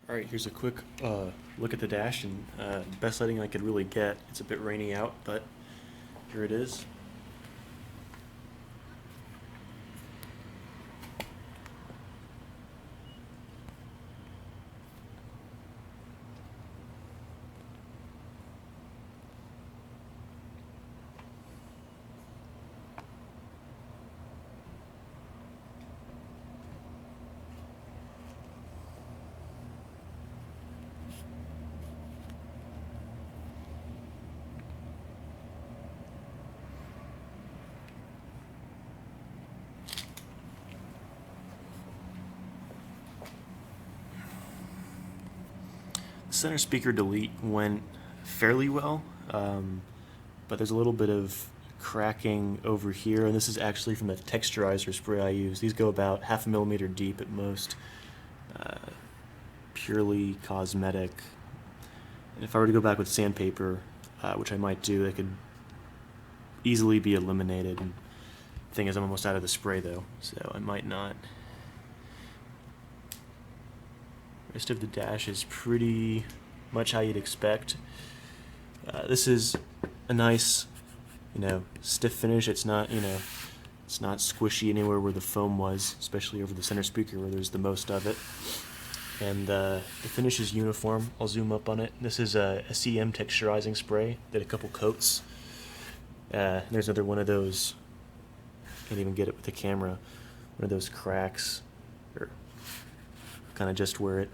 Alright, here's a quick look at the dash, and best lighting I could really get. It's a bit rainy out, but here it is. Center speaker delete went fairly well, but there's a little bit of cracking over here, and this is actually from the texturizer spray I use. These go about 1/2 millimeter deep at most, purely cosmetic. And if I were to go back with sandpaper, which I might do, it could easily be eliminated. And the thing is, I'm almost out of the spray though, so I might not. Rest of the dash is pretty much how you'd expect. This is a nice, stiff finish. It's not, it's not squishy anywhere where the foam was, especially over the center speaker where there's the most of it. And the finish is uniform. I'll zoom up on it. This is a CM texturizing spray. Did a couple coats. There's another one of those. Can't even get it with the camera. One of those cracks, or kind of just where it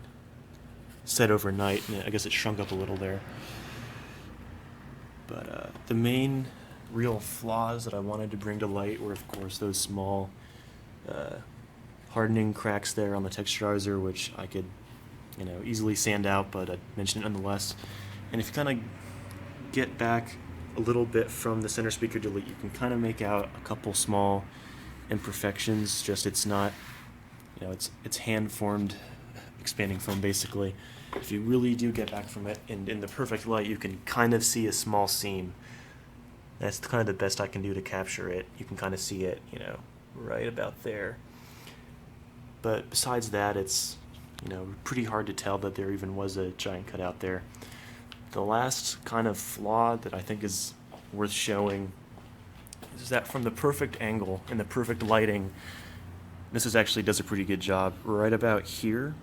set overnight. I guess it shrunk up a little there. But the main real flaws that I wanted to bring to light were, of course, those small hardening cracks there on the texturizer, which I could, easily sand out, but I mentioned it nonetheless. And if you kind of get back a little bit from the center speaker delete, you can kind of make out a couple small imperfections. Just it's not, it's hand-formed expanding foam basically. If you really do get back from it, and in the perfect light, you can kind of see a small seam. That's kind of the best I can do to capture it. You can kind of see it, right about there. But besides that, it's, pretty hard to tell that there even was a giant cutout there. The last kind of flaw that I think is worth showing is that from the perfect angle and the perfect lighting, this actually does a pretty good job. Right about here,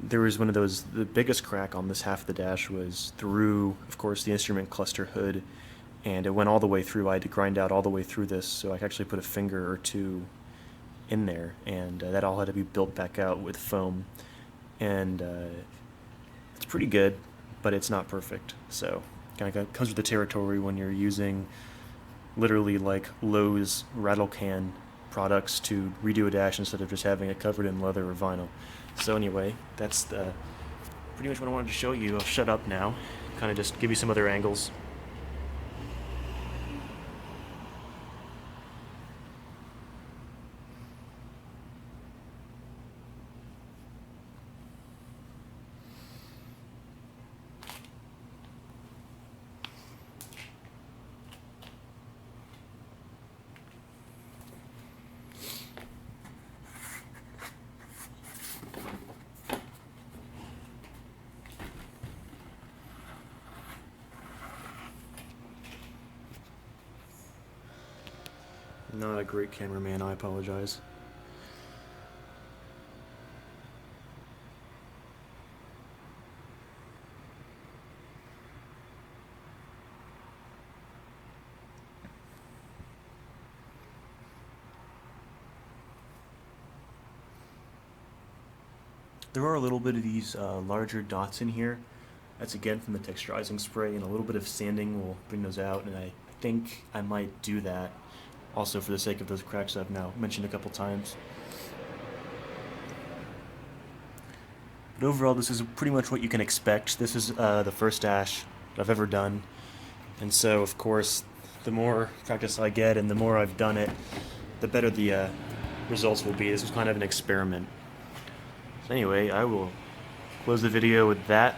there was one of those, the biggest crack on this half of the dash was through, of course, the instrument cluster hood, and it went all the way through. I had to grind out all the way through this, so I could actually put a finger or two in there, and that all had to be built back out with foam. And it's pretty good, but it's not perfect. So kind of comes with the territory when you're using literally like Lowe's rattle can products to redo a dash instead of just having it covered in leather or vinyl. So anyway, that's pretty much what I wanted to show you. I'll shut up now, kind of just give you some other angles. Not a great cameraman, I apologize. There are a little bit of these larger dots in here. That's again from the texturizing spray, and a little bit of sanding will bring those out, and I think I might do that also for the sake of those cracks I've now mentioned a couple times. But overall, this is pretty much what you can expect. This is the first dash I've ever done, and so of course the more practice I get and the more I've done it, the better the results will be. This was kind of an experiment. So anyway, I will close the video with that.